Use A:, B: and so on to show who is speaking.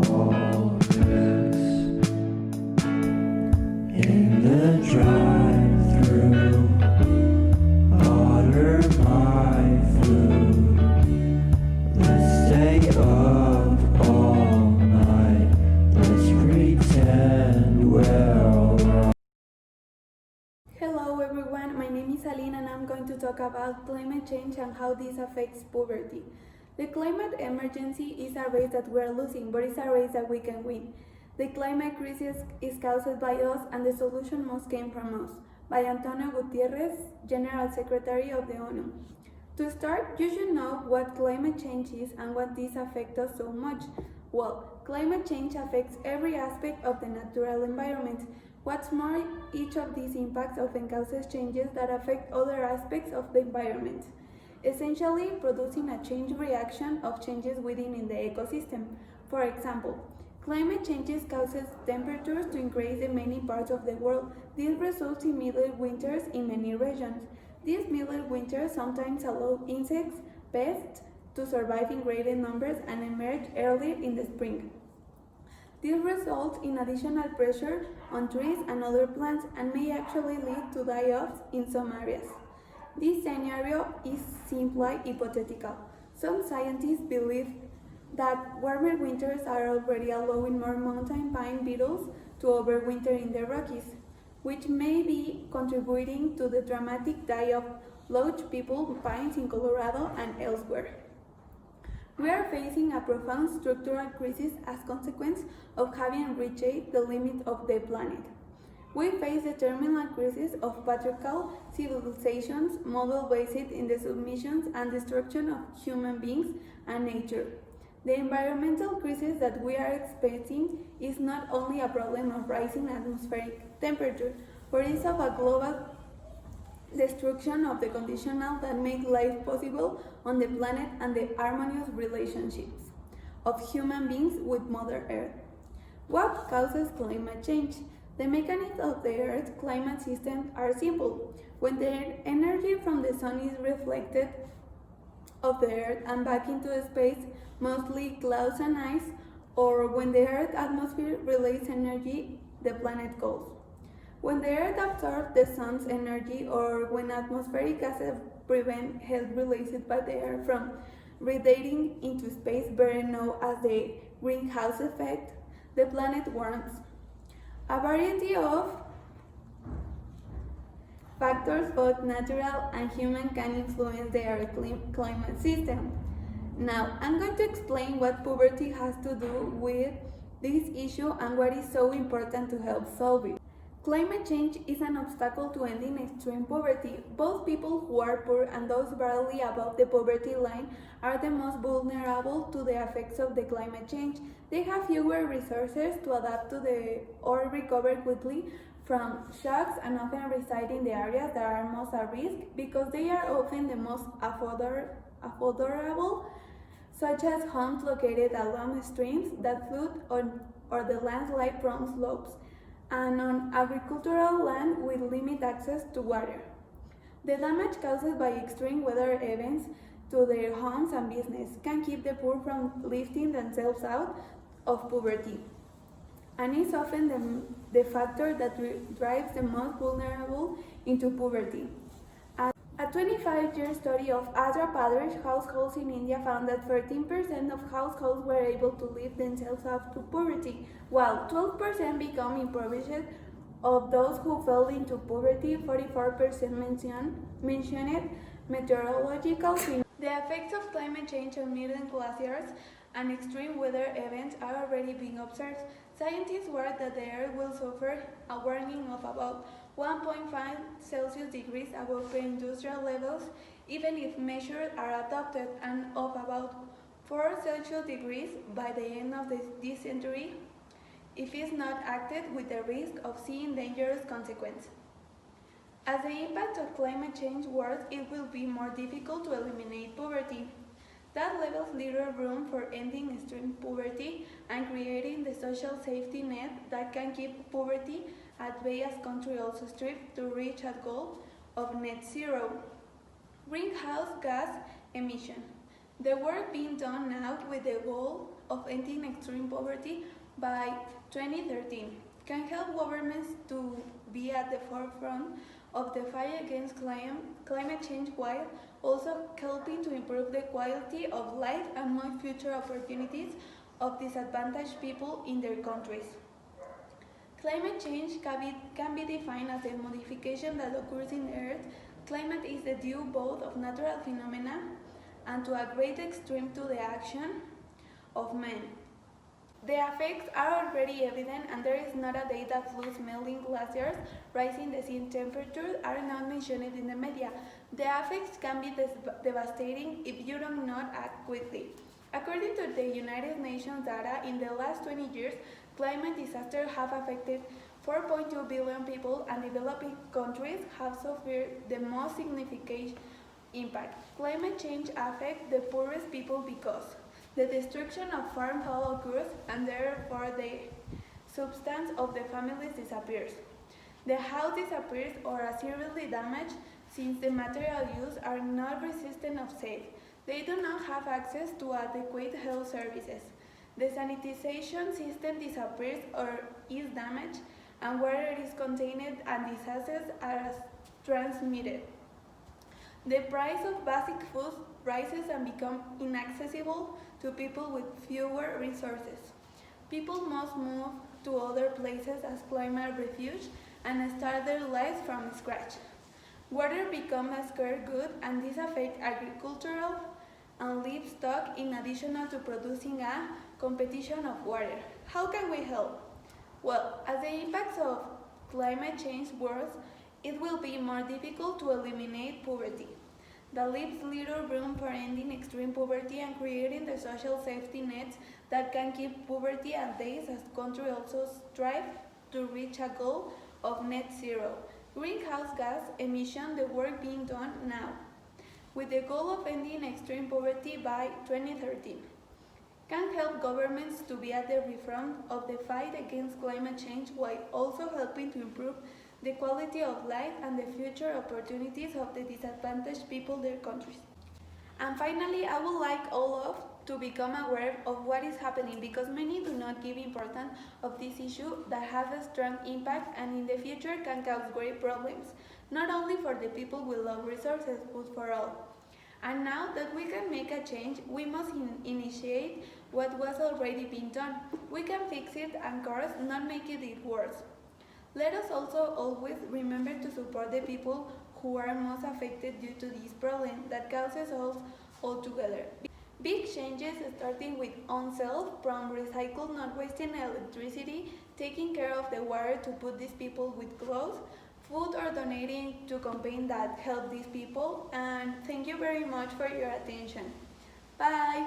A: all this in the drive-thru. Order my food. Let's stay up all night. Let's pretend we're alright.
B: Hello everyone, my name is Aline and I'm going to talk about climate change and how this affects puberty. The climate emergency is a race that we're losing, but it's a race that we can win. The climate crisis is caused by us and the solution must come from us, by Antonio Gutierrez, General Secretary of the ONU. To start, you should know what climate change is and what this affects us so much. Well, climate change affects every aspect of the natural environment. What's more, each of these impacts often causes changes that affect other aspects of the environment, essentially producing a chain reaction of changes within the ecosystem. For example, climate changes causes temperatures to increase in many parts of the world. This results in mild winters in many regions. These mild winters sometimes allow insects, pests, to survive in greater numbers and emerge earlier in the spring. This results in additional pressure on trees and other plants and may actually lead to die-offs in some areas. This scenario is simply hypothetical. Some scientists believe that warmer winters are already allowing more mountain pine beetles to overwinter in the Rockies, which may be contributing to the dramatic die of lodge people pines in Colorado and elsewhere. We are facing a profound structural crisis as a consequence of having reached the limit of the planet. We face the terminal crisis of patriarchal civilizations, model based in the submissions and destruction of human beings and nature. The environmental crisis that we are experiencing is not only a problem of rising atmospheric temperature, but is of a global destruction of the conditions that make life possible on the planet and the harmonious relationships of human beings with Mother Earth. What causes climate change? The mechanisms of the Earth's climate system are simple. When the energy from the sun is reflected of the Earth and back into space, mostly clouds and ice, or when the Earth's atmosphere releases energy, the planet cools. When the Earth absorbs the sun's energy or when atmospheric gases prevent heat released by the air from radiating into space, better known as the greenhouse effect, the planet warms. A variety of factors, both natural and human, can influence the Earth's climate system. Now, I'm going to explain what puberty has to do with this issue and what is so important to help solve it. Climate change is an obstacle to ending extreme poverty. Both people who are poor and those barely above the poverty line are the most vulnerable to the effects of the climate change. They have fewer resources to adapt to or recover quickly from shocks and often reside in the areas that are most at risk because they are often the most affordable, such as homes located along streams that flood or the landslide-prone slopes, and on agricultural land with limited access to water. The damage caused by extreme weather events to their homes and business can keep the poor from lifting themselves out of poverty, and is often the factor that drives the most vulnerable into poverty. A 25-year study of Andhra Pradesh households in India found that 13% of households were able to lift themselves out of poverty, while 12% become impoverished. Of those who fell into poverty, 44% mentioned meteorological phenomena. The effects of climate change on melting glaciers and extreme weather events are already being observed. Scientists warn that the Earth will suffer a warming of about 1.5 Celsius degrees above pre-industrial levels, even if measures are adopted, and of about 4 Celsius degrees by the end of this century, if it is not acted with the risk of seeing dangerous consequences. As the impact of climate change worsens, it will be more difficult to eliminate poverty. That leaves little room for ending extreme poverty and creating the social safety net that can keep poverty at bay as countries also strive to reach a goal of net zero. Greenhouse gas emission. The work being done now with the goal of Ending Extreme Poverty by 2013 can help governments to be at the forefront of the fight against climate change while also helping to improve the quality of life and more future opportunities of disadvantaged people in their countries. Climate change can be defined as a modification that occurs in the Earth. Climate is the due both of natural phenomena and to a great extreme to the action of man. The effects are already evident, and there is not a day that floods, melting glaciers, rising the sea temperatures are not mentioned in the media. The effects can be devastating if you do not act quickly. According to the United Nations data, in the last 20 years, climate disasters have affected 4.2 billion people, and developing countries have suffered the most significant impact. Climate change affects the poorest people because the destruction of farm fall occurs, and therefore the substance of the families disappears. The house disappears or are severely damaged since the material used are not resistant or safe. They do not have access to adequate health services. The sanitization system disappears or is damaged, and water is contained and diseases are transmitted. The price of basic food rises and becomes inaccessible to people with fewer resources. People must move to other places as climate refuge and start their lives from scratch. Water becomes a scarce good, and this affects agricultural and livestock in addition to producing a competition of water. How can we help? Well, as the impacts of climate change worsen, it will be more difficult to eliminate poverty. That leaves little room for ending extreme poverty and creating the social safety nets that can keep poverty at bay as countries also strive to reach a goal of net zero greenhouse gas emission, the work being done now, with the goal of ending extreme poverty by 2013. Can help governments to be at the forefront of the fight against climate change while also helping to improve the quality of life and the future opportunities of the disadvantaged people in their countries. And finally, I would like all of to become aware of what is happening, because many do not give importance of this issue that has a strong impact and in the future can cause great problems, not only for the people with low resources, but for all. And now that we can make a change, we must initiate what was already being done. We can fix it and, of course, not make it worse. Let us also always remember to support the people who are most affected due to this problem that causes us all together. Big changes starting with oneself, from recycle, not wasting electricity, taking care of the water to put these people with clothes, food, or donating to campaigns that help these people. And thank you very much for your attention. Bye!